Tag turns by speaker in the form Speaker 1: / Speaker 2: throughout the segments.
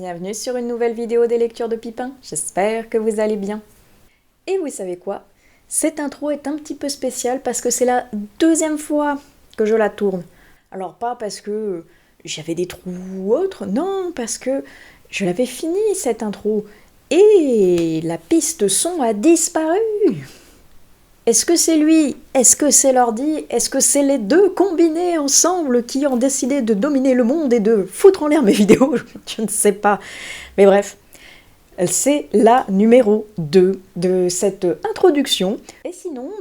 Speaker 1: bienvenue sur une nouvelle vidéo des lectures de Pipin, j'espère que vous allez bien. Et vous savez quoi? Cette intro est un petit peu spéciale parce que c'est la deuxième fois que je la tourne. Alors pas parce que j'avais des trous ou autre, non, parce que je l'avais fini cette intro et la piste son a disparu. Est-ce que c'est lui? Est-ce que c'est l'ordi? Est-ce que c'est les deux combinés ensemble qui ont décidé de dominer le monde et de foutre en l'air mes vidéos? Je ne sais pas. Mais bref, c'est la numéro 2 de cette introduction. Et sinon,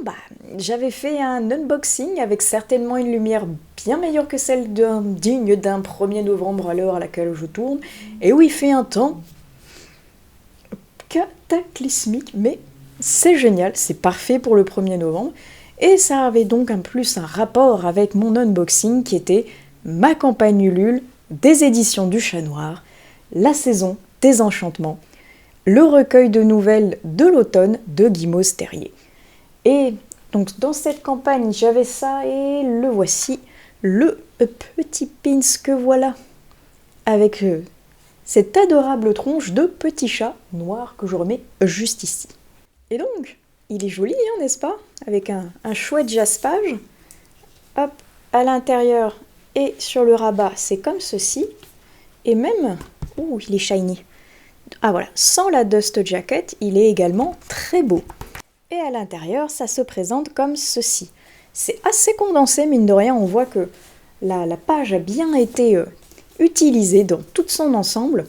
Speaker 1: j'avais fait un unboxing avec certainement une lumière bien meilleure que celle digne d'un 1er novembre à l'heure à laquelle je tourne, et où il fait un temps cataclysmique, mais c'est génial, c'est parfait pour le 1er novembre, et ça avait donc un rapport avec mon unboxing qui était ma campagne Ulule des éditions du Chat Noir, la saison des enchantements, le recueil de nouvelles de l'automne de Guimauve Terrier. Et donc dans cette campagne j'avais ça et le voici, le petit pins que voilà, avec cette adorable tronche de petit chat noir que je remets juste ici. Et donc, il est joli, hein, n'est-ce pas? Avec un chouette jaspage. Hop, à l'intérieur et sur le rabat, c'est comme ceci. Et même, il est shiny. Ah voilà, sans la dust jacket, il est également très beau. Et à l'intérieur, ça se présente comme ceci. C'est assez condensé, mine de rien, on voit que la page a bien été utilisée dans tout son ensemble.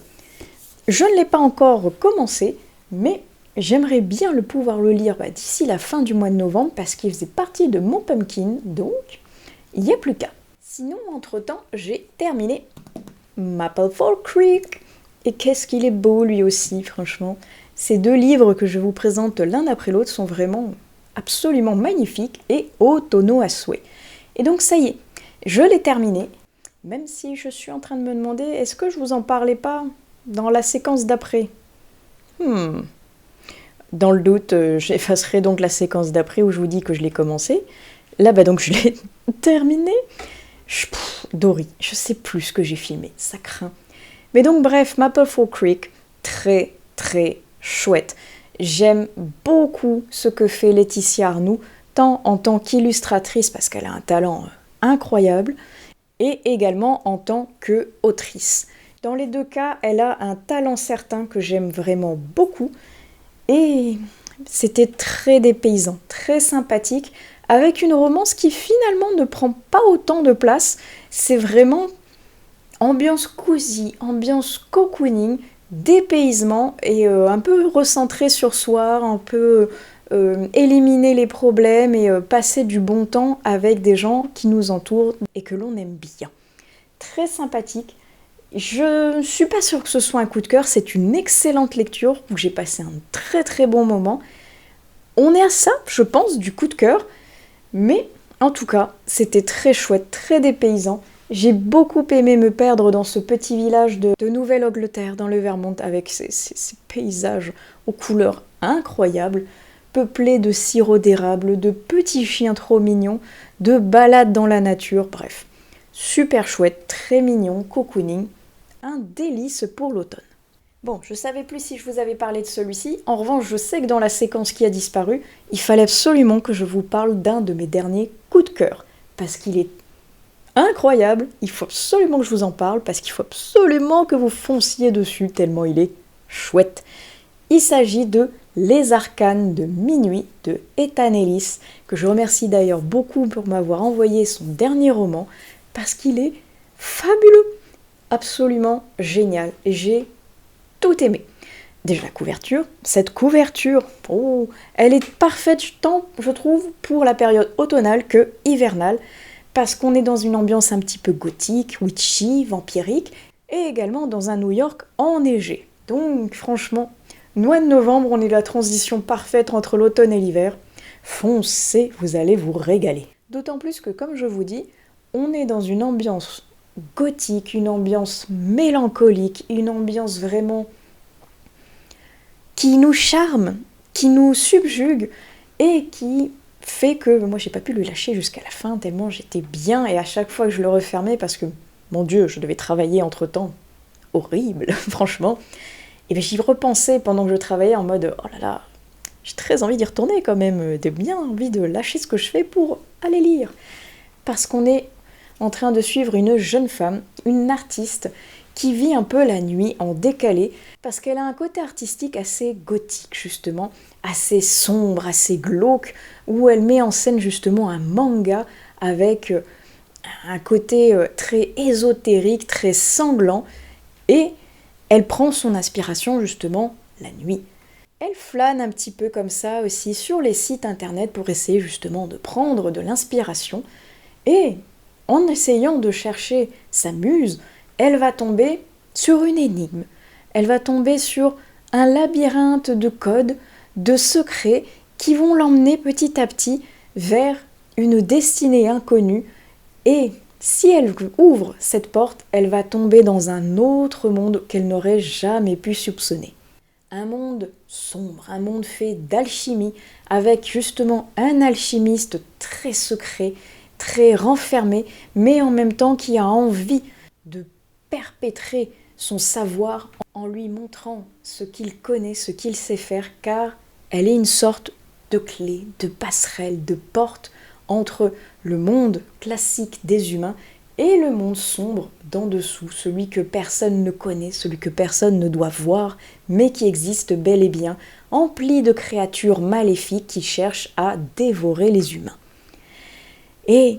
Speaker 1: Je ne l'ai pas encore commencé, mais j'aimerais bien pouvoir le lire d'ici la fin du mois de novembre parce qu'il faisait partie de mon pumpkin, donc il n'y a plus qu'à. Sinon, entre-temps, j'ai terminé Maplefall Creek. Et qu'est-ce qu'il est beau lui aussi, franchement. Ces deux livres que je vous présente l'un après l'autre sont vraiment absolument magnifiques et au tonneau à souhait. Et donc ça y est, je l'ai terminé, même si je suis en train de me demander, est-ce que je vous en parlais pas dans la séquence d'après? Dans le doute, j'effacerai donc la séquence d'après où je vous dis que je l'ai commencé. Là, donc je l'ai terminé. Dory, je sais plus ce que j'ai filmé, ça craint. Mais donc bref, Maplefall Creek, très très chouette. J'aime beaucoup ce que fait Laetitia Arnoux, tant en tant qu'illustratrice, parce qu'elle a un talent incroyable, et également en tant qu'autrice. Dans les deux cas, elle a un talent certain que j'aime vraiment beaucoup, et c'était très dépaysant, très sympathique, avec une romance qui finalement ne prend pas autant de place. C'est vraiment ambiance cosy, ambiance cocooning, dépaysement et un peu recentré sur soi, un peu éliminer les problèmes et passer du bon temps avec des gens qui nous entourent et que l'on aime bien. Très sympathique. Je ne suis pas sûre que ce soit un coup de cœur, c'est une excellente lecture où j'ai passé un très très bon moment. On est à ça, je pense, du coup de cœur, mais en tout cas, c'était très chouette, très dépaysant. J'ai beaucoup aimé me perdre dans ce petit village de Nouvelle-Angleterre, dans le Vermont, avec ces paysages aux couleurs incroyables, peuplés de sirop d'érable, de petits chiens trop mignons, de balades dans la nature, bref. Super chouette, très mignon, cocooning, un délice pour l'automne. Bon, je savais plus si je vous avais parlé de celui-ci, en revanche je sais que dans la séquence qui a disparu, il fallait absolument que je vous parle d'un de mes derniers coups de cœur, parce qu'il est incroyable, il faut absolument que je vous en parle, parce qu'il faut absolument que vous fonciez dessus, tellement il est chouette. Il s'agit de Les Arcanes de Minuit de Ethan Ellis, que je remercie d'ailleurs beaucoup pour m'avoir envoyé son dernier roman, parce qu'il est fabuleux, absolument génial, et j'ai tout aimé. Déjà la couverture, cette couverture, elle est parfaite tant, je trouve, pour la période automnale que hivernale, parce qu'on est dans une ambiance un petit peu gothique, witchy, vampirique, et également dans un New York enneigé. Donc franchement, mois de novembre, on est la transition parfaite entre l'automne et l'hiver. Foncez, vous allez vous régaler. D'autant plus que, comme je vous dis, on est dans une ambiance gothique, une ambiance mélancolique, une ambiance vraiment qui nous charme, qui nous subjugue et qui fait que moi j'ai pas pu le lâcher jusqu'à la fin tellement j'étais bien, et à chaque fois que je le refermais, parce que mon Dieu, je devais travailler entre temps horrible, franchement. Et bien j'y repensais pendant que je travaillais en mode oh là là, j'ai très envie d'y retourner quand même, j'ai bien envie de lâcher ce que je fais pour aller lire. Parce qu'on est en train de suivre une jeune femme, une artiste, qui vit un peu la nuit en décalé, parce qu'elle a un côté artistique assez gothique justement, assez sombre, assez glauque, où elle met en scène justement un manga avec un côté très ésotérique, très sanglant, et elle prend son inspiration justement la nuit. Elle flâne un petit peu comme ça aussi sur les sites internet pour essayer justement de prendre de l'inspiration, et en essayant de chercher sa muse, elle va tomber sur une énigme. Elle va tomber sur un labyrinthe de codes, de secrets qui vont l'emmener petit à petit vers une destinée inconnue. Et si elle ouvre cette porte, elle va tomber dans un autre monde qu'elle n'aurait jamais pu soupçonner. Un monde sombre, un monde fait d'alchimie, avec justement un alchimiste très secret, très renfermé, mais en même temps qui a envie de perpétrer son savoir en lui montrant ce qu'il connaît, ce qu'il sait faire, car elle est une sorte de clé, de passerelle, de porte entre le monde classique des humains et le monde sombre d'en dessous, celui que personne ne connaît, celui que personne ne doit voir, mais qui existe bel et bien, empli de créatures maléfiques qui cherchent à dévorer les humains. Et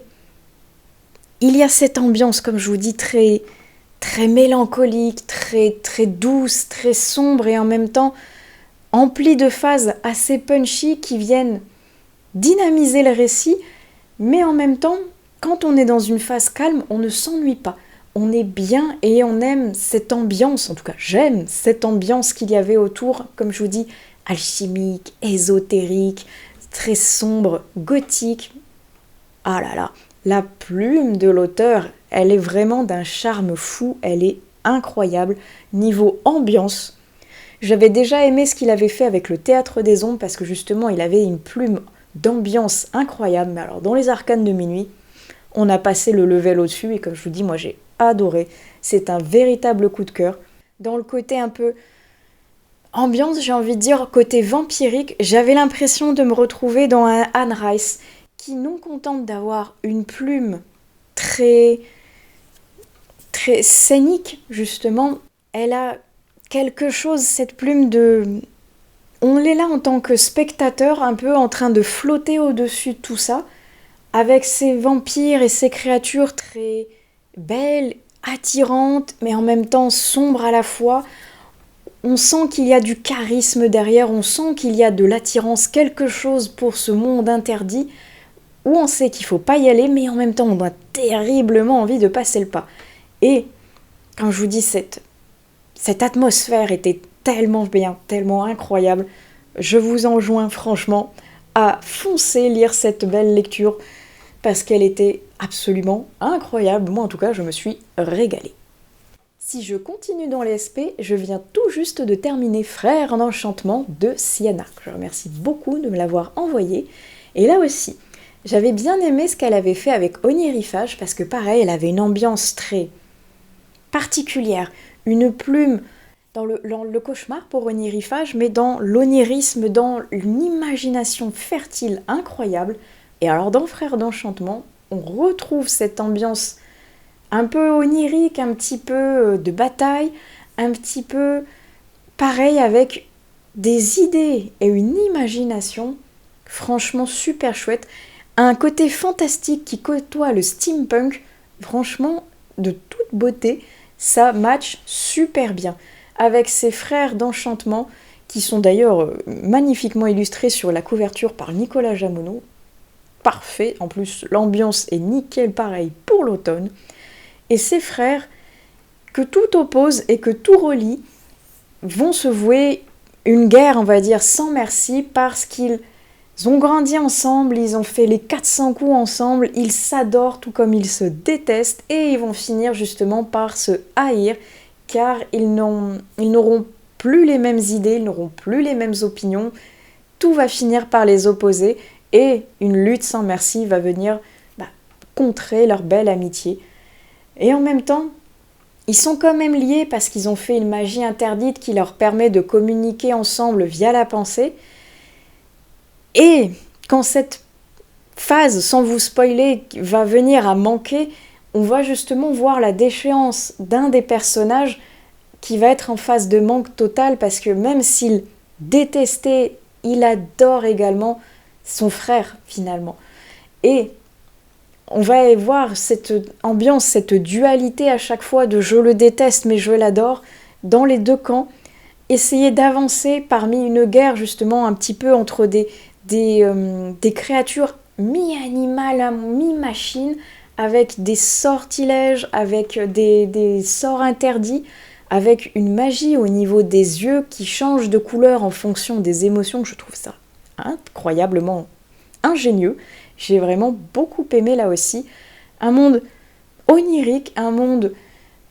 Speaker 1: il y a cette ambiance, comme je vous dis, très mélancolique, très douce, très sombre et en même temps emplie de phases assez punchy qui viennent dynamiser le récit, mais en même temps, quand on est dans une phase calme, on ne s'ennuie pas. On est bien et on aime cette ambiance, en tout cas j'aime cette ambiance qu'il y avait autour, comme je vous dis, alchimique, ésotérique, très sombre, gothique. Ah là là, la plume de l'auteur, elle est vraiment d'un charme fou, elle est incroyable. Niveau ambiance, j'avais déjà aimé ce qu'il avait fait avec le Théâtre des Ombres parce que justement il avait une plume d'ambiance incroyable. Mais alors dans les Arcanes de minuit, on a passé le level au-dessus et comme je vous dis, moi j'ai adoré. C'est un véritable coup de cœur. Dans le côté un peu ambiance, j'ai envie de dire côté vampirique, j'avais l'impression de me retrouver dans un Anne Rice qui, non contente d'avoir une plume très scénique, justement, elle a quelque chose, cette plume de... On est là en tant que spectateur, un peu en train de flotter au-dessus de tout ça, avec ces vampires et ces créatures très belles, attirantes, mais en même temps sombres à la fois. On sent qu'il y a du charisme derrière, on sent qu'il y a de l'attirance, quelque chose pour ce monde interdit, où on sait qu'il ne faut pas y aller, mais en même temps on a terriblement envie de passer le pas. Et quand je vous dis cette atmosphère était tellement bien, tellement incroyable, je vous enjoins franchement à foncer lire cette belle lecture parce qu'elle était absolument incroyable. Moi en tout cas je me suis régalée. Si je continue dans les SP, je viens tout juste de terminer Frères d'Enchantement de Sienna. Je remercie beaucoup de me l'avoir envoyé. Et là aussi, j'avais bien aimé ce qu'elle avait fait avec Onirifage parce que pareil, elle avait une ambiance très particulière, une plume dans le cauchemar pour Onirifage, mais dans l'onirisme, dans une imagination fertile incroyable. Et alors dans Frères d'Enchantement, on retrouve cette ambiance un peu onirique, un petit peu de bataille, un petit peu pareil avec des idées et une imagination franchement super chouette. Un côté fantastique qui côtoie le steampunk, franchement de toute beauté, ça match super bien. Avec ses frères d'enchantement, qui sont d'ailleurs magnifiquement illustrés sur la couverture par Nicolas Jamonot. Parfait, en plus l'ambiance est nickel pareil pour l'automne. Et ces frères, que tout oppose et que tout relie, vont se vouer une guerre, on va dire, sans merci, parce qu'ils ont grandi ensemble, ils ont fait les 400 coups ensemble, ils s'adorent tout comme ils se détestent, et ils vont finir justement par se haïr, car ils n'auront plus les mêmes idées, ils n'auront plus les mêmes opinions, tout va finir par les opposer, et une lutte sans merci va venir contrer leur belle amitié. Et en même temps, Ils sont quand même liés parce qu'ils ont fait une magie interdite qui leur permet de communiquer ensemble via la pensée. Et quand cette phase, sans vous spoiler, va venir à manquer, on va justement voir la déchéance d'un des personnages qui va être en phase de manque total parce que même s'il détestait, il adore également son frère finalement. Et on va voir cette ambiance, cette dualité à chaque fois de je le déteste mais je l'adore dans les deux camps. Essayer d'avancer parmi une guerre justement un petit peu entre des créatures mi-animales, mi-machines, avec des sortilèges, avec des sorts interdits, avec une magie au niveau des yeux qui change de couleur en fonction des émotions. Je trouve ça incroyablement ingénieux. J'ai vraiment beaucoup aimé là aussi. Un monde onirique, un monde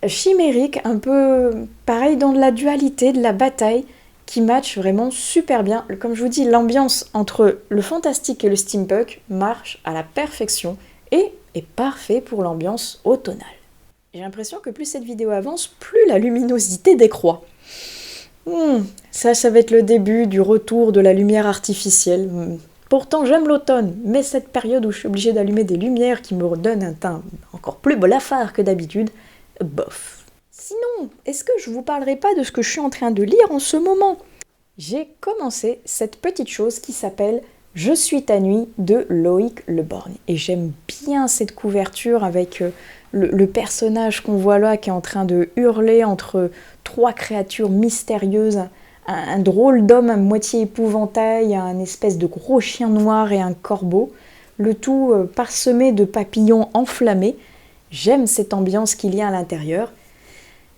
Speaker 1: chimérique, un peu pareil dans de la dualité, de la bataille, qui match vraiment super bien. Comme je vous dis, l'ambiance entre le fantastique et le steampunk marche à la perfection et est parfait pour l'ambiance automnale. J'ai l'impression que plus cette vidéo avance, plus la luminosité décroît. Ça va être le début du retour de la lumière artificielle. Pourtant, j'aime l'automne, mais cette période où je suis obligée d'allumer des lumières qui me redonnent un teint encore plus blafard que d'habitude, bof. Sinon, est-ce que je vous parlerai pas de ce que je suis en train de lire en ce moment? J'ai commencé cette petite chose qui s'appelle « Je suis ta nuit » de Loïc Le Borgne. Et j'aime bien cette couverture avec le personnage qu'on voit là qui est en train de hurler entre trois créatures mystérieuses, un drôle d'homme à moitié épouvantail, un espèce de gros chien noir et un corbeau, le tout parsemé de papillons enflammés. J'aime cette ambiance qu'il y a à l'intérieur.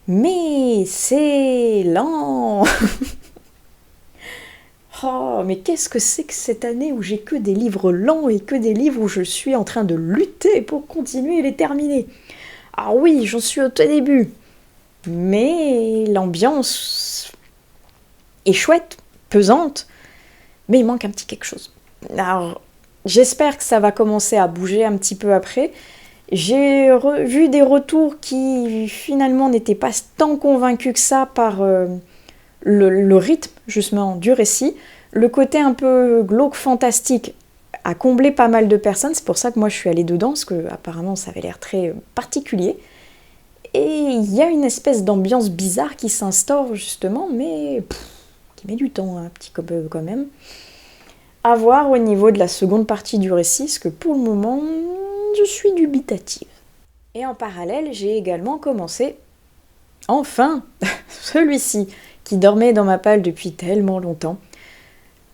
Speaker 1: Mais c'est lent. Oh, mais qu'est-ce que c'est que cette année où j'ai que des livres lents et que des livres où je suis en train de lutter pour continuer et les terminer. Ah oui, j'en suis au tout début. Mais l'ambiance est chouette, pesante, mais il manque un petit quelque chose. Alors, j'espère que ça va commencer à bouger un petit peu après. J'ai vu des retours qui finalement n'étaient pas tant convaincus que ça par le rythme justement du récit. Le côté un peu glauque fantastique a comblé pas mal de personnes, c'est pour ça que moi je suis allée dedans, parce que apparemment ça avait l'air très particulier. Et il y a une espèce d'ambiance bizarre qui s'instaure justement, mais qui met du temps un petit peu quand même. À voir au niveau de la seconde partie du récit, parce que pour le moment, je suis dubitative. Et en parallèle, j'ai également commencé, enfin, celui-ci, qui dormait dans ma palle depuis tellement longtemps,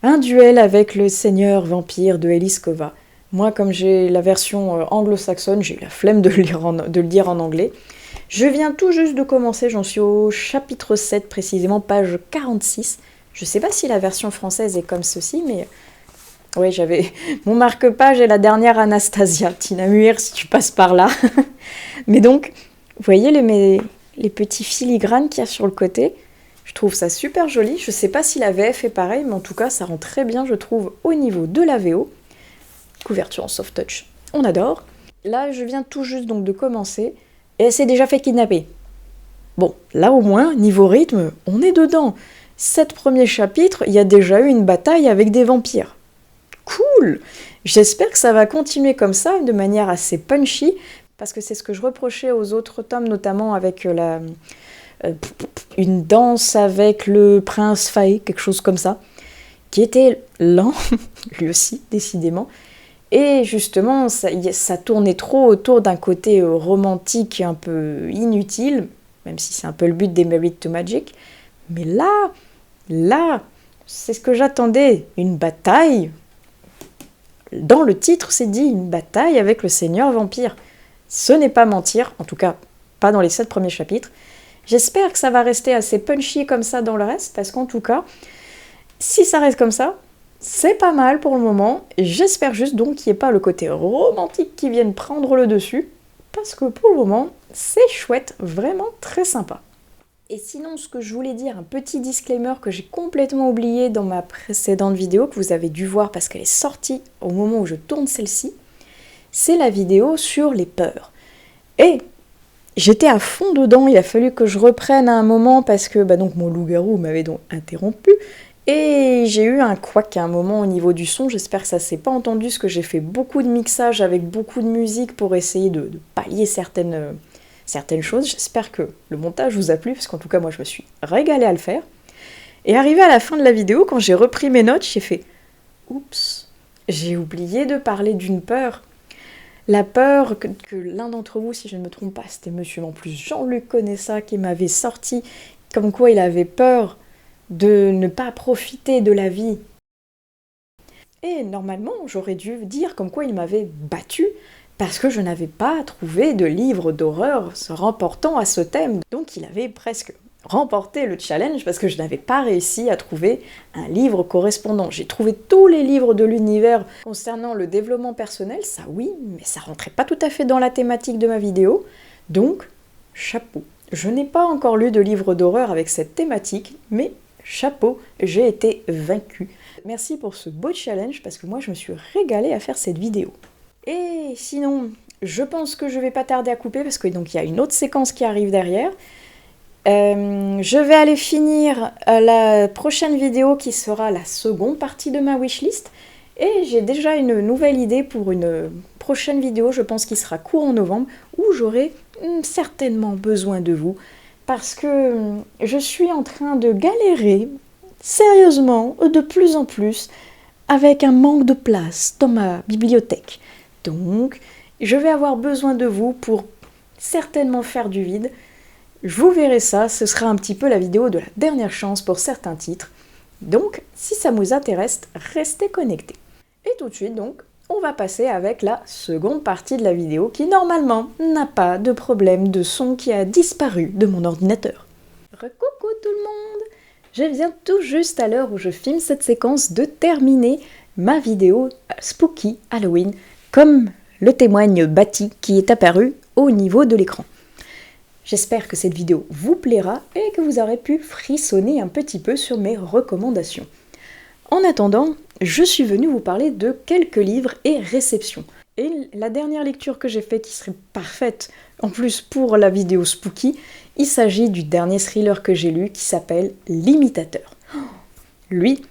Speaker 1: un duel avec le seigneur vampire de Eliskova. Moi, comme j'ai la version anglo-saxonne, j'ai la flemme de le dire en anglais. Je viens tout juste de commencer, j'en suis au chapitre 7, précisément page 46. Je sais pas si la version française est comme ceci, mais oui, j'avais mon marque-page et la dernière Anastasia, Tina Muir si tu passes par là. Mais donc, vous voyez les petits filigranes qu'il y a sur le côté. Je trouve ça super joli. Je sais pas si la VF est pareil, mais en tout cas, ça rend très bien, je trouve, au niveau de la VO. Couverture en soft touch, on adore. Là, je viens tout juste donc de commencer, et elle s'est déjà fait kidnapper. Bon, là au moins, niveau rythme, on est dedans. 7 premiers chapitres, il y a déjà eu une bataille avec des vampires. Cool! J'espère que ça va continuer comme ça, de manière assez punchy, parce que c'est ce que je reprochais aux autres tomes, notamment avec une danse avec le prince Faé, quelque chose comme ça, qui était lent, lui aussi, décidément. Et justement, ça tournait trop autour d'un côté romantique un peu inutile, même si c'est un peu le but des Married to Magic. Mais là, c'est ce que j'attendais, une bataille. Dans le titre, c'est dit une bataille avec le seigneur vampire. Ce n'est pas mentir, en tout cas pas dans les 7 premiers chapitres. J'espère que ça va rester assez punchy comme ça dans le reste, parce qu'en tout cas, si ça reste comme ça, c'est pas mal pour le moment. J'espère juste donc qu'il n'y ait pas le côté romantique qui vienne prendre le dessus, parce que pour le moment, c'est chouette, vraiment très sympa. Et sinon, ce que je voulais dire, un petit disclaimer que j'ai complètement oublié dans ma précédente vidéo, que vous avez dû voir parce qu'elle est sortie au moment où je tourne celle-ci, c'est la vidéo sur les peurs. Et j'étais à fond dedans, il a fallu que je reprenne à un moment parce que donc mon loup-garou m'avait donc interrompu. Et j'ai eu un couac à un moment au niveau du son, j'espère que ça s'est pas entendu, parce que j'ai fait beaucoup de mixage avec beaucoup de musique pour essayer de pallier certaines choses. J'espère que le montage vous a plu, parce qu'en tout cas moi je me suis régalée à le faire. Et arrivé à la fin de la vidéo, quand j'ai repris mes notes, j'ai fait « Oups, j'ai oublié de parler d'une peur ». La peur que l'un d'entre vous, si je ne me trompe pas, c'était monsieur, en plus Jean-Luc Conessa, qui m'avait sorti comme quoi il avait peur de ne pas profiter de la vie. Et normalement, j'aurais dû dire comme quoi il m'avait battu parce que je n'avais pas trouvé de livre d'horreur se remportant à ce thème. Donc il avait presque remporté le challenge parce que je n'avais pas réussi à trouver un livre correspondant. J'ai trouvé tous les livres de l'univers concernant le développement personnel, ça oui, mais ça rentrait pas tout à fait dans la thématique de ma vidéo. Donc, chapeau. Je n'ai pas encore lu de livre d'horreur avec cette thématique, mais chapeau, j'ai été vaincue. Merci pour ce beau challenge parce que moi je me suis régalée à faire cette vidéo. Et sinon, je pense que je vais pas tarder à couper parce que donc il y a une autre séquence qui arrive derrière. Je vais aller finir la prochaine vidéo qui sera la seconde partie de ma wishlist. Et j'ai déjà une nouvelle idée pour une prochaine vidéo, je pense qu'il sera courant novembre, où j'aurai certainement besoin de vous. Parce que je suis en train de galérer, sérieusement, de plus en plus, avec un manque de place dans ma bibliothèque. Donc, je vais avoir besoin de vous pour certainement faire du vide. Vous verrez ça, ce sera un petit peu la vidéo de la dernière chance pour certains titres. Donc, si ça vous intéresse, restez connectés. Et tout de suite, donc, on va passer avec la seconde partie de la vidéo qui, normalement, n'a pas de problème de son qui a disparu de mon ordinateur. Recoucou tout le monde! Je viens tout juste à l'heure où je filme cette séquence de terminer ma vidéo Spooky Halloween, comme le témoigne Bati qui est apparu au niveau de l'écran. J'espère que cette vidéo vous plaira et que vous aurez pu frissonner un petit peu sur mes recommandations. En attendant, je suis venue vous parler de quelques livres et réceptions. Et la dernière lecture que j'ai faite, qui serait parfaite en plus pour la vidéo Spooky, il s'agit du dernier thriller que j'ai lu qui s'appelle L'Imitateur. Lui,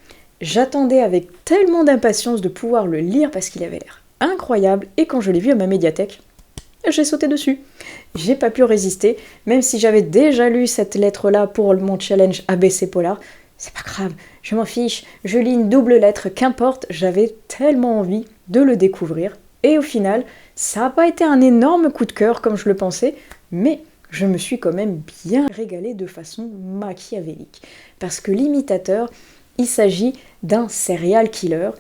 Speaker 1: j'attendais avec tellement d'impatience de pouvoir le lire parce qu'il avait l'air incroyable et quand je l'ai vu à ma médiathèque, j'ai sauté dessus. J'ai pas pu résister, même si j'avais déjà lu cette lettre-là pour mon challenge ABC Polar. C'est pas grave, je m'en fiche, je lis une double lettre, qu'importe, j'avais tellement envie de le découvrir. Et au final, ça n'a pas été un énorme coup de cœur comme je le pensais, mais je me suis quand même bien régalée de façon machiavélique. Parce que L'Imitateur, il s'agit d'un serial killer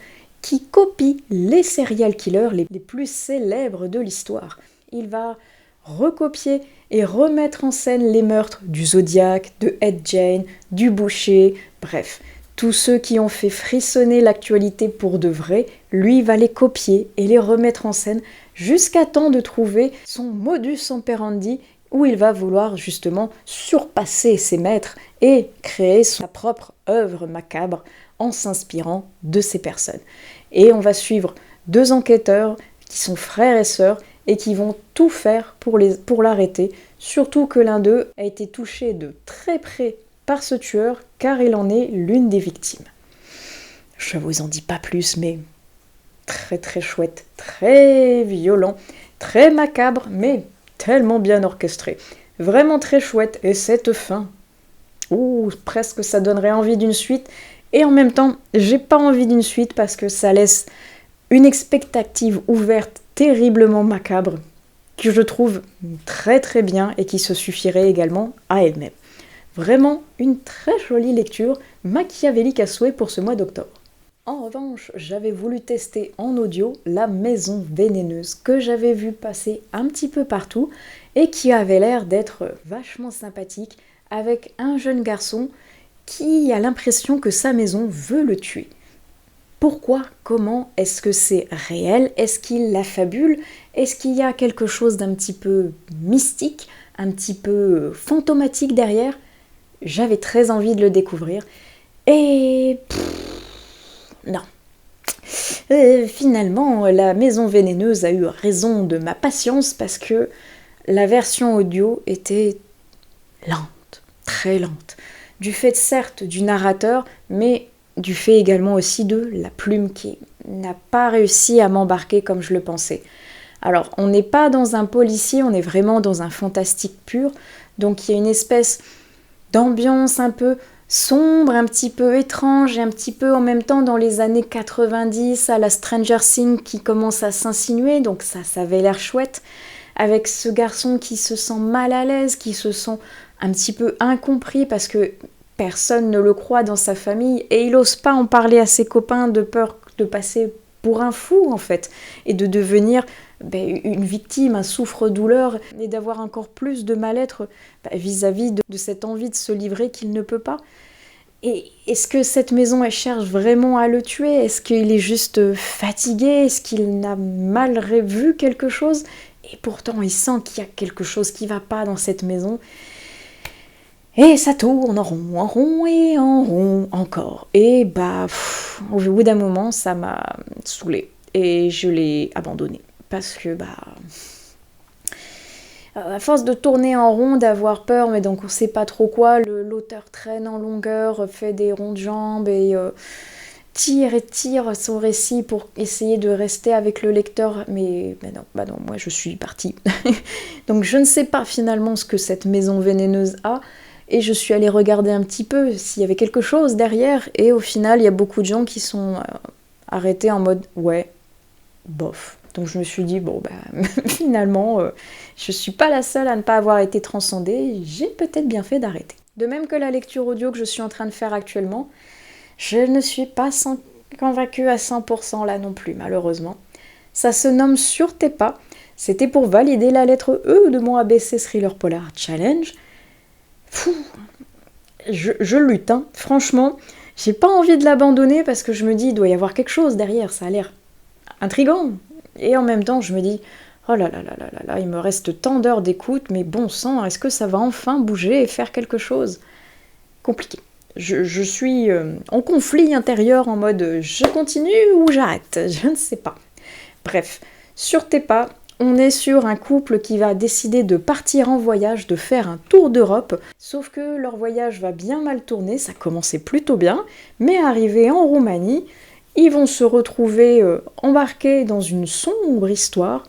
Speaker 1: qui copie les serial killers les plus célèbres de l'histoire. Il va recopier et remettre en scène les meurtres du Zodiac, de Ed Gein, du Boucher, bref, tous ceux qui ont fait frissonner l'actualité pour de vrai, lui va les copier et les remettre en scène jusqu'à temps de trouver son modus operandi où il va vouloir justement surpasser ses maîtres et créer sa propre œuvre macabre en s'inspirant de ces personnes. Et on va suivre deux enquêteurs qui sont frères et sœurs et qui vont tout faire pour l'arrêter, surtout que l'un d'eux a été touché de très près par ce tueur, car il en est l'une des victimes. Je vous en dis pas plus, mais très très chouette, très violent, très macabre, mais tellement bien orchestré. Vraiment très chouette, et cette fin, presque ça donnerait envie d'une suite, et en même temps, j'ai pas envie d'une suite parce que ça laisse une expectative ouverte terriblement macabre que je trouve très très bien et qui se suffirait également à elle-même. Vraiment une très jolie lecture, machiavélique à souhait pour ce mois d'octobre. En revanche, j'avais voulu tester en audio La Maison Vénéneuse que j'avais vu passer un petit peu partout et qui avait l'air d'être vachement sympathique avec un jeune garçon qui a l'impression que sa maison veut le tuer. Pourquoi? Comment? Est-ce que c'est réel? Est-ce qu'il la fabule? Est-ce qu'il y a quelque chose d'un petit peu mystique, un petit peu fantomatique derrière? J'avais très envie de le découvrir. Et... non. Finalement, La Maison Vénéneuse a eu raison de ma patience parce que la version audio était lente, très lente. Du fait certes du narrateur, mais du fait également aussi de la plume qui n'a pas réussi à m'embarquer comme je le pensais. Alors, on n'est pas dans un policier, on est vraiment dans un fantastique pur, donc il y a une espèce d'ambiance un peu sombre, un petit peu étrange et un petit peu en même temps dans les années 90 à la Stranger Things qui commence à s'insinuer, donc ça avait l'air chouette, avec ce garçon qui se sent mal à l'aise, qui se sent un petit peu incompris parce que personne ne le croit dans sa famille et il n'ose pas en parler à ses copains de peur de passer pour un fou en fait et de devenir une victime, un souffre-douleur et d'avoir encore plus de mal-être vis-à-vis de cette envie de se livrer qu'il ne peut pas. Et est-ce que cette maison, elle cherche vraiment à le tuer? Est-ce qu'il est juste fatigué? Est-ce qu'il n'a mal vu quelque chose? Et pourtant, il sent qu'il y a quelque chose qui ne va pas dans cette maison. Et ça tourne en rond et en rond encore. Et au bout d'un moment, ça m'a saoulée. Et je l'ai abandonné. Parce que, à force de tourner en rond, d'avoir peur, mais donc on sait pas trop quoi, l'auteur traîne en longueur, fait des ronds de jambes et tire et tire son récit pour essayer de rester avec le lecteur. Mais non, moi je suis partie. Donc je ne sais pas finalement ce que cette maison vénéneuse a. Et je suis allée regarder un petit peu s'il y avait quelque chose derrière. Et au final, il y a beaucoup de gens qui sont arrêtés en mode « ouais, bof ». Donc je me suis dit, finalement, je suis pas la seule à ne pas avoir été transcendée. J'ai peut-être bien fait d'arrêter. De même que la lecture audio que je suis en train de faire actuellement, je ne suis pas convaincue à 100% là non plus, malheureusement. Ça se nomme Sur tes pas. C'était pour valider la lettre E de mon ABC Thriller Polar Challenge. Je lutte, hein. Franchement, j'ai pas envie de l'abandonner parce que je me dis, il doit y avoir quelque chose derrière, ça a l'air intriguant. Et en même temps, je me dis, oh là là là là là là, il me reste tant d'heures d'écoute, mais bon sang, est-ce que ça va enfin bouger et faire quelque chose? Compliqué. Je suis en conflit intérieur en mode, je continue ou j'arrête? Je ne sais pas. Bref, Sur tes pas, on est sur un couple qui va décider de partir en voyage, de faire un tour d'Europe, sauf que leur voyage va bien mal tourner, ça commençait plutôt bien, mais arrivé en Roumanie, ils vont se retrouver embarqués dans une sombre histoire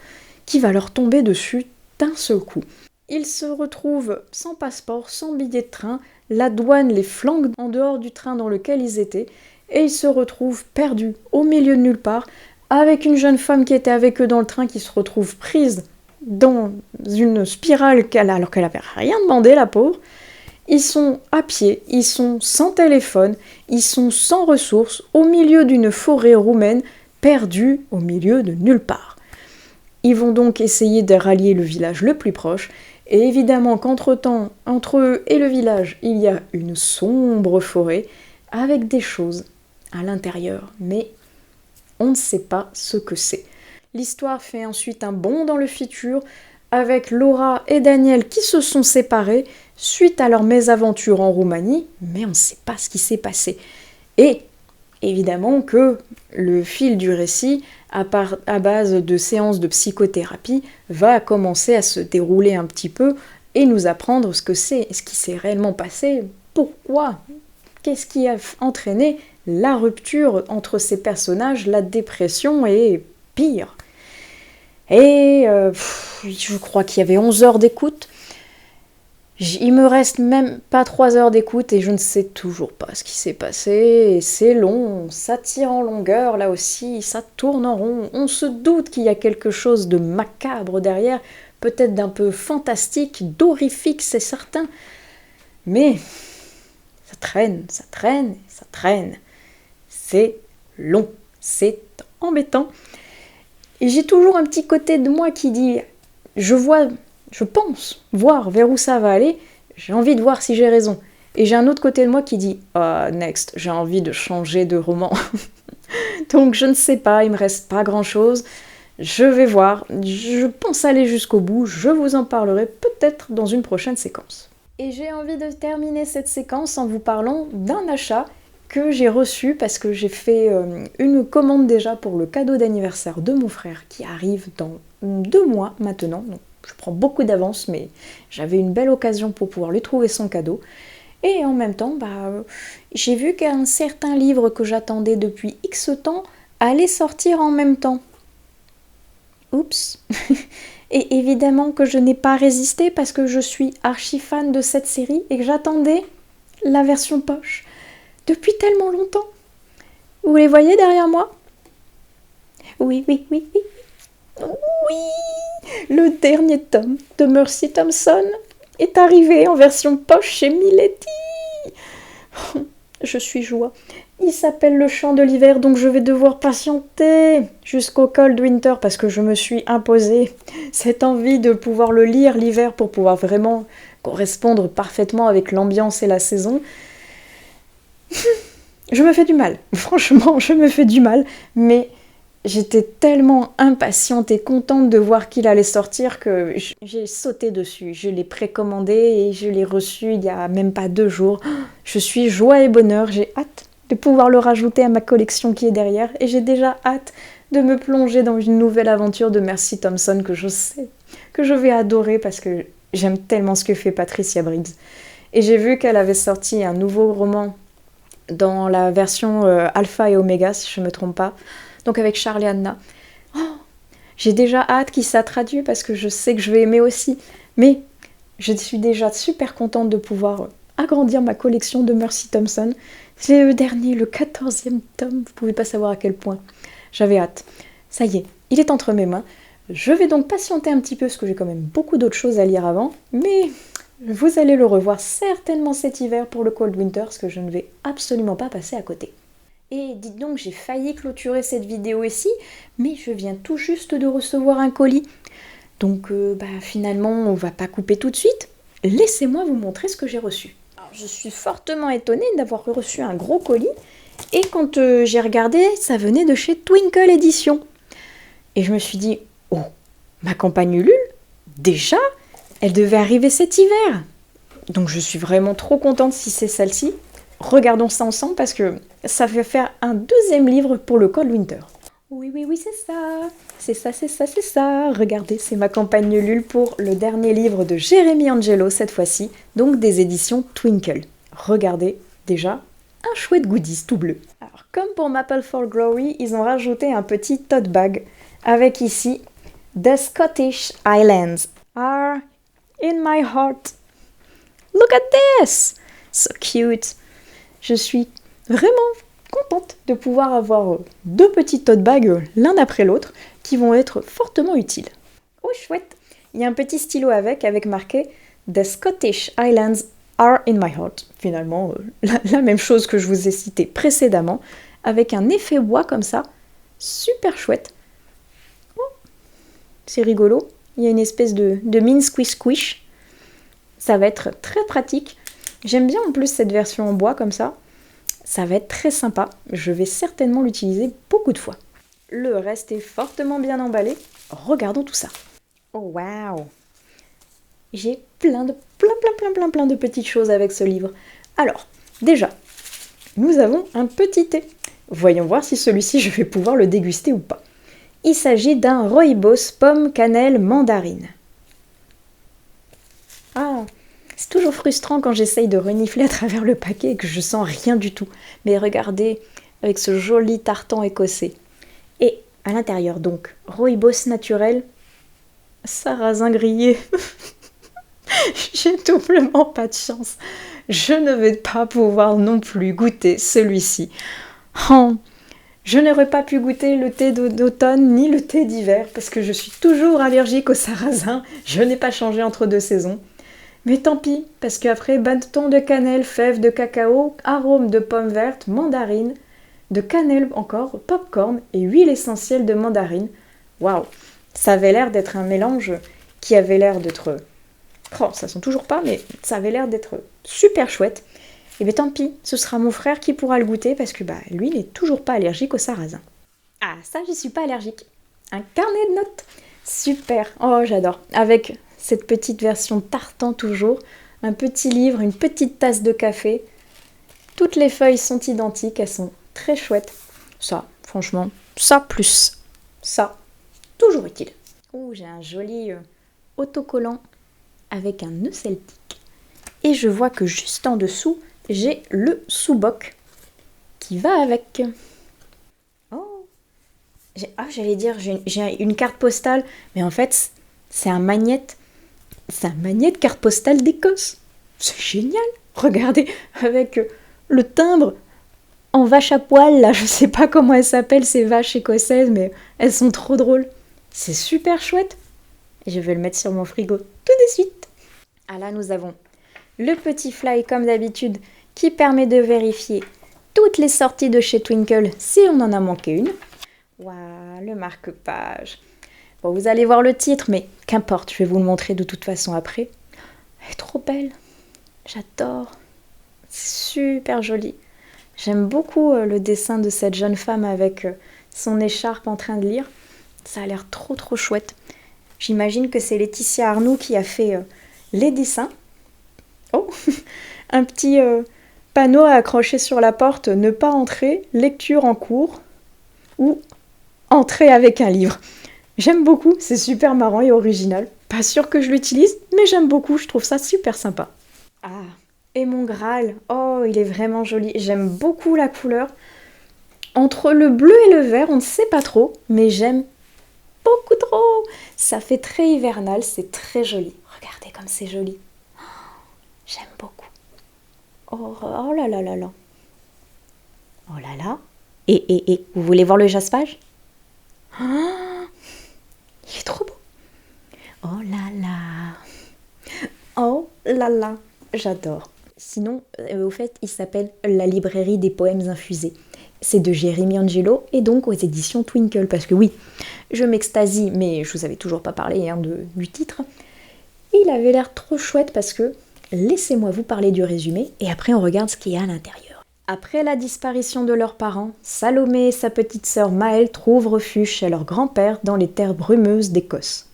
Speaker 1: qui va leur tomber dessus d'un seul coup. Ils se retrouvent sans passeport, sans billet de train, la douane les flanque en dehors du train dans lequel ils étaient, et ils se retrouvent perdus au milieu de nulle part, avec une jeune femme qui était avec eux dans le train qui se retrouve prise dans une spirale alors qu'elle n'avait rien demandé, la pauvre. Ils sont à pied, ils sont sans téléphone, ils sont sans ressources, au milieu d'une forêt roumaine, perdus au milieu de nulle part. Ils vont donc essayer de rallier le village le plus proche, et évidemment qu'entre-temps, entre eux et le village, il y a une sombre forêt, avec des choses à l'intérieur, mais on ne sait pas ce que c'est. L'histoire fait ensuite un bond dans le futur, avec Laura et Daniel qui se sont séparés suite à leur mésaventure en Roumanie, mais on ne sait pas ce qui s'est passé. Et évidemment que le fil du récit, à base de séances de psychothérapie, va commencer à se dérouler un petit peu et nous apprendre ce que c'est, ce qui s'est réellement passé, pourquoi, qu'est-ce qui a entraîné la rupture entre ces personnages, la dépression et pire. Et je crois qu'il y avait 11 heures d'écoute. Il me reste même pas 3 heures d'écoute et je ne sais toujours pas ce qui s'est passé. Et c'est long, ça tire en longueur là aussi, ça tourne en rond. On se doute qu'il y a quelque chose de macabre derrière, peut-être d'un peu fantastique, d'horrifique, c'est certain. Mais ça traîne, ça traîne, ça traîne. C'est long, c'est embêtant. Et j'ai toujours un petit côté de moi qui dit, je pense voir vers où ça va aller, j'ai envie de voir si j'ai raison. Et j'ai un autre côté de moi qui dit, next, j'ai envie de changer de roman. Donc je ne sais pas, il me reste pas grand-chose. Je vais voir, je pense aller jusqu'au bout, je vous en parlerai peut-être dans une prochaine séquence. Et j'ai envie de terminer cette séquence en vous parlant d'un achat que j'ai reçu parce que j'ai fait une commande déjà pour le cadeau d'anniversaire de mon frère qui arrive dans 2 mois maintenant, donc je prends beaucoup d'avance, mais j'avais une belle occasion pour pouvoir lui trouver son cadeau. Et en même temps, j'ai vu qu'un certain livre que j'attendais depuis X temps allait sortir en même temps. Oups. Et évidemment que je n'ai pas résisté parce que je suis archi fan de cette série et que j'attendais la version poche depuis tellement longtemps. Vous les voyez derrière moi? Oui. Oui, le dernier tome de Mercy Thompson est arrivé en version poche chez Milady. Je suis joie. Il s'appelle Le Chant de l'hiver, donc je vais devoir patienter jusqu'au Cold Winter parce que je me suis imposé cette envie de pouvoir le lire l'hiver pour pouvoir vraiment correspondre parfaitement avec l'ambiance et la saison. Je me fais du mal, franchement, je me fais du mal, mais j'étais tellement impatiente et contente de voir qu'il allait sortir que j'ai sauté dessus. Je l'ai précommandé et je l'ai reçu il y a même pas 2 jours. Je suis joie et bonheur, j'ai hâte de pouvoir le rajouter à ma collection qui est derrière et j'ai déjà hâte de me plonger dans une nouvelle aventure de Mercy Thompson que je sais que je vais adorer parce que j'aime tellement ce que fait Patricia Briggs. Et j'ai vu qu'elle avait sorti un nouveau roman dans la version Alpha et Omega, si je ne me trompe pas, donc avec Charles et Anna. Oh, j'ai déjà hâte qu'il soit traduit parce que je sais que je vais aimer aussi. Mais je suis déjà super contente de pouvoir agrandir ma collection de Mercy Thompson. C'est le dernier, le 14e tome, vous pouvez pas savoir à quel point. J'avais hâte. Ça y est, il est entre mes mains. Je vais donc patienter un petit peu parce que j'ai quand même beaucoup d'autres choses à lire avant, mais vous allez le revoir certainement cet hiver pour le Cold Winter parce que je ne vais absolument pas passer à côté. Et dites donc, j'ai failli clôturer cette vidéo ici, mais je viens tout juste de recevoir un colis. Donc finalement, on va pas couper tout de suite. Laissez-moi vous montrer ce que j'ai reçu. Alors, je suis fortement étonnée d'avoir reçu un gros colis. Et quand j'ai regardé, ça venait de chez Twinkle Edition. Et je me suis dit, oh, ma campagne Ulule, déjà, elle devait arriver cet hiver. Donc je suis vraiment trop contente si c'est celle-ci. Regardons ça ensemble parce que ça fait faire un 2e livre pour le Cold Winter. Oui, c'est ça. C'est ça. Regardez, c'est ma campagne Ulule pour le dernier livre de Jérémy Angelo cette fois-ci, donc des éditions Twinkle. Regardez, déjà, un chouette goodies tout bleu. Alors, comme pour Maple for Glory, ils ont rajouté un petit tote bag avec ici The Scottish Highlands are in my heart. Look at this! So cute! Je suis vraiment contente de pouvoir avoir 2 petits tote bags l'un après l'autre qui vont être fortement utiles. Oh chouette! Il y a un petit stylo avec marqué The Scottish Highlands are in my heart. Finalement, la même chose que je vous ai cité précédemment, avec un effet bois comme ça, super chouette. Oh, c'est rigolo. Il y a une espèce de mine squish. Ça va être très pratique. J'aime bien en plus cette version en bois comme ça. Ça va être très sympa. Je vais certainement l'utiliser beaucoup de fois. Le reste est fortement bien emballé. Regardons tout ça. Oh waouh! J'ai plein de petites choses avec ce livre. Alors, déjà, nous avons un petit thé. Voyons voir si celui-ci je vais pouvoir le déguster ou pas. Il s'agit d'un rooibos pomme cannelle mandarine. Ah, c'est toujours frustrant quand j'essaye de renifler à travers le paquet et que je sens rien du tout. Mais regardez, avec ce joli tartan écossais. Et à l'intérieur donc, rooibos naturel, sarrasin grillé. J'ai doublement pas de chance. Je ne vais pas pouvoir non plus goûter celui-ci. Oh, je n'aurais pas pu goûter le thé d'automne ni le thé d'hiver parce que je suis toujours allergique au sarrasin. Je n'ai pas changé entre 2 saisons. Mais tant pis, parce qu'après, bâton de cannelle, fèves de cacao, arôme de pommes vertes, mandarine, de cannelle encore, popcorn et huile essentielle de mandarine. Waouh, ça avait l'air d'être un mélange qui avait l'air d'être... Oh, ça sent toujours pas, mais ça avait l'air d'être super chouette. Et bien tant pis, ce sera mon frère qui pourra le goûter parce que lui, il n'est toujours pas allergique au sarrasin. Ah, ça, j'y suis pas allergique. Un carnet de notes. Super. Oh, j'adore. Avec cette petite version tartan toujours, un petit livre, une petite tasse de café. Toutes les feuilles sont identiques, elles sont très chouettes. Ça, franchement, ça plus ça, toujours utile. Oh, j'ai un joli autocollant avec un nœud celtique. Et je vois que juste en dessous, j'ai le sous-boc qui va avec. Oh, j'allais dire, j'ai une carte postale, mais en fait, c'est un magnète. C'est un magnète carte postale d'Écosse. C'est génial. Regardez, avec le timbre en vache à poil, là, je sais pas comment elles s'appellent, ces vaches écossaises, mais elles sont trop drôles. C'est super chouette. Et je vais le mettre sur mon frigo tout de suite. Ah là, nous avons le petit fly, comme d'habitude, qui permet de vérifier toutes les sorties de chez Twinkle si on en a manqué une. Waouh, le marque-page. Bon, vous allez voir le titre, mais qu'importe, je vais vous le montrer de toute façon après. Elle est trop belle. J'adore. C'est super joli. J'aime beaucoup le dessin de cette jeune femme avec son écharpe en train de lire. Ça a l'air trop trop chouette. J'imagine que c'est Laetitia Arnoux qui a fait les dessins. Oh, un petit panneau à accrocher sur la porte, ne pas entrer, lecture en cours ou entrer avec un livre. J'aime beaucoup, c'est super marrant et original. Pas sûr que je l'utilise, mais j'aime beaucoup, je trouve ça super sympa. Ah, et mon Graal, oh, il est vraiment joli. J'aime beaucoup la couleur. Entre le bleu et le vert, on ne sait pas trop, mais j'aime beaucoup trop. Ça fait très hivernal, c'est très joli. Regardez comme c'est joli. J'aime beaucoup. Oh là là là là. Oh là là. Et, vous voulez voir le jaspage? Il est trop beau. Oh là là. Oh là là. J'adore. Sinon, au fait, il s'appelle La librairie des poèmes infusés. C'est de Jérémy Angelo et donc aux éditions Twinkle. Parce que oui, je m'extasie, mais je vous avais toujours pas parlé du titre. Il avait l'air trop chouette parce que, laissez-moi vous parler du résumé et après on regarde ce qu'il y a à l'intérieur. Après la disparition de leurs parents, Salomé et sa petite sœur Maëlle trouvent refuge chez leur grand-père dans les terres brumeuses d'Écosse.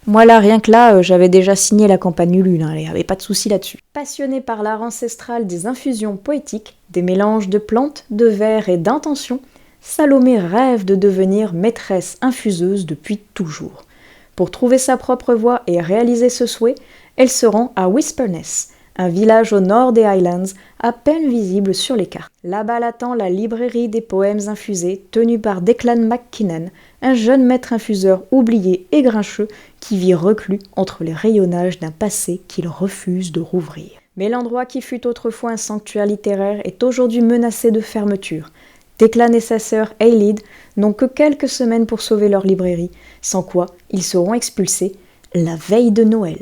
Speaker 1: Moi là, rien que là, j'avais déjà signé la campagne Ulule, il n'y avait pas de souci là-dessus. Passionnée par l'art ancestral des infusions poétiques, des mélanges de plantes, de vers et d'intentions, Salomé rêve de devenir maîtresse infuseuse depuis toujours. Pour trouver sa propre voie et réaliser ce souhait, elle se rend à Whisperness, un village au nord des Highlands, à peine visible sur les cartes. Là-bas l'attend la librairie des poèmes infusés, tenue par Declan McKinnon, un jeune maître infuseur oublié et grincheux qui vit reclus entre les rayonnages d'un passé qu'il refuse de rouvrir. Mais l'endroit qui fut autrefois un sanctuaire littéraire est aujourd'hui menacé de fermeture. Declan et sa sœur Eilidh n'ont que quelques semaines pour sauver leur librairie, sans quoi ils seront expulsés la veille de Noël.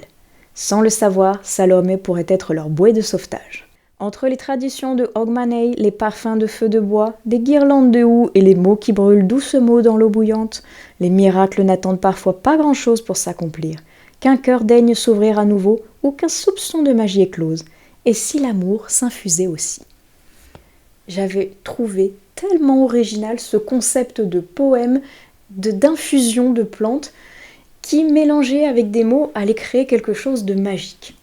Speaker 1: Sans le savoir, Salomé pourrait être leur bouée de sauvetage. Entre les traditions de Hogmanay, les parfums de feu de bois, des guirlandes de houx et les mots qui brûlent doucement dans l'eau bouillante, les miracles n'attendent parfois pas grand-chose pour s'accomplir, qu'un cœur daigne s'ouvrir à nouveau ou qu'un soupçon de magie éclose, et si l'amour s'infusait aussi. J'avais trouvé tellement original ce concept de poème, d'infusion de plantes, qui, mélangé avec des mots, allait créer quelque chose de magique.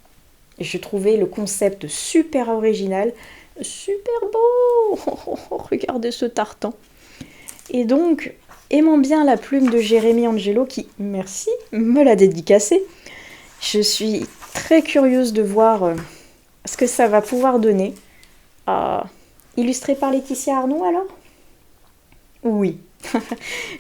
Speaker 1: Et je trouvais le concept super original, super beau. Regardez ce tartan. Et donc, aimant bien la plume de Jérémy Angelo, qui, merci, me l'a dédicacée, je suis très curieuse de voir ce que ça va pouvoir donner. Illustré par Laetitia Arnoux, alors? Oui.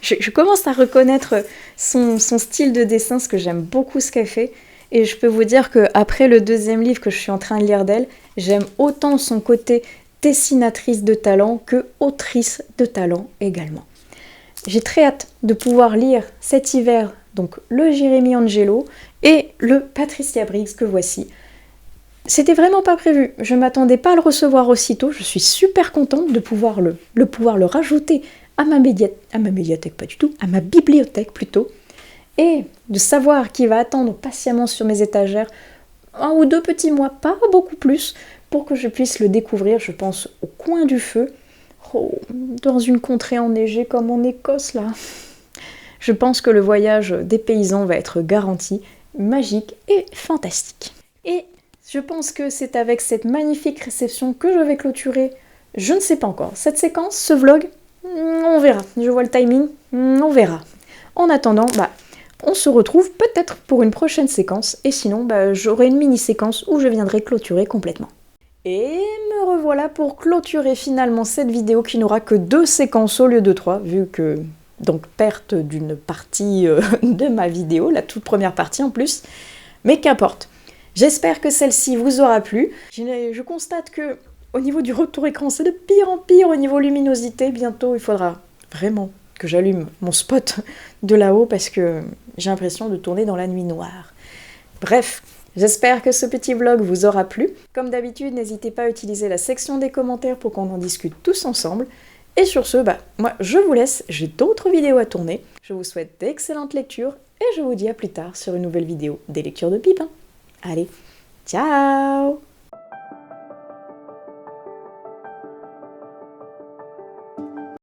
Speaker 1: je commence à reconnaître son style de dessin, parce que j'aime beaucoup ce qu'elle fait. Et je peux vous dire qu'après le deuxième livre que je suis en train de lire d'elle, j'aime autant son côté dessinatrice de talent que autrice de talent également. J'ai très hâte de pouvoir lire cet hiver donc le Jérémy Angelo et le Patricia Briggs que voici. C'était vraiment pas prévu, je m'attendais pas à le recevoir aussitôt, je suis super contente de pouvoir le rajouter à ma médiathèque, pas du tout, à ma bibliothèque plutôt, et de savoir qu'il va attendre patiemment sur mes étagères 1 ou 2 petits mois, pas beaucoup plus, pour que je puisse le découvrir, je pense, au coin du feu, dans une contrée enneigée comme en Écosse là. Je pense que le voyage des paysans va être garanti, magique et fantastique. Et je pense que c'est avec cette magnifique réception que je vais clôturer, je ne sais pas encore, cette séquence, ce vlog, on verra. Je vois le timing, on verra. En attendant, on se retrouve peut-être pour une prochaine séquence, et sinon j'aurai une mini-séquence où je viendrai clôturer complètement. Et me revoilà pour clôturer finalement cette vidéo qui n'aura que 2 séquences au lieu de 3, vu que, donc perte d'une partie de ma vidéo, la toute première partie en plus, mais qu'importe. J'espère que celle-ci vous aura plu. Je constate que au niveau du retour écran, c'est de pire en pire au niveau luminosité. Bientôt, il faudra vraiment que j'allume mon spot de là-haut parce que j'ai l'impression de tourner dans la nuit noire. Bref, j'espère que ce petit vlog vous aura plu. Comme d'habitude, n'hésitez pas à utiliser la section des commentaires pour qu'on en discute tous ensemble. Et sur ce, moi je vous laisse, j'ai d'autres vidéos à tourner. Je vous souhaite d'excellentes lectures et je vous dis à plus tard sur une nouvelle vidéo des lectures de Pipin. Allez, ciao!